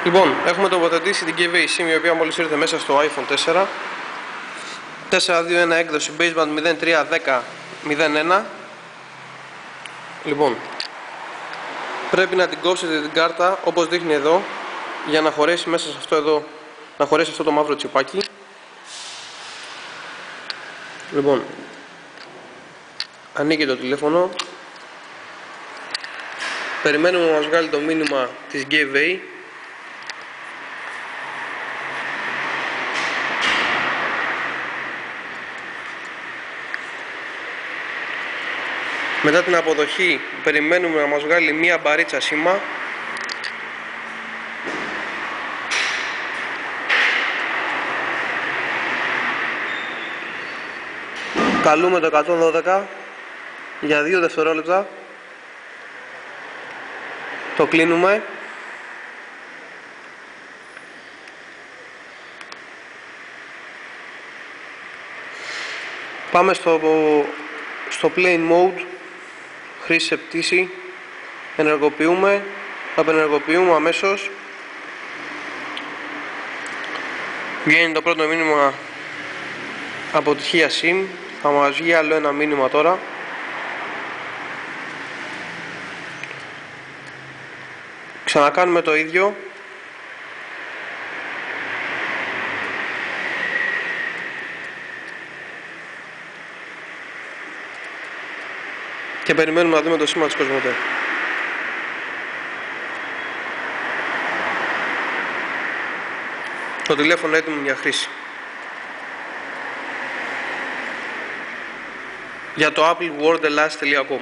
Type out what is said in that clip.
Λοιπόν, έχουμε τοποθετήσει την Gateway SIM, η οποία μόλις ήρθε μέσα στο iPhone 4. 421 έκδοση baseband 031001. Λοιπόν, πρέπει να την κόψετε την κάρτα όπως δείχνει εδώ, για να χωρέσει μέσα σε αυτό εδώ, να χωρέσει αυτό το μαύρο τσιπάκι. Λοιπόν, ανοίγει το τηλέφωνο, περιμένουμε να μας βγάλει το μήνυμα της Gateway. Μετά την αποδοχή περιμένουμε να μας βγάλει μία μπαρίτσα σήμα. Καλούμε το 112 για 2 δευτερόλεπτα. Το κλείνουμε. Πάμε στο plane mode, χρήση σε πτήση. Ενεργοποιούμε, απενεργοποιούμε αμέσως. Βγαίνει το πρώτο μήνυμα αποτυχία SIM. Θα μας βγει άλλο ένα μήνυμα τώρα. Ξανακάνουμε το ίδιο. Και περιμένουμε να δούμε το σήμα της Κοσμοτέ. Το τηλέφωνο έτοιμο για χρήση. Για το appleworldelas.com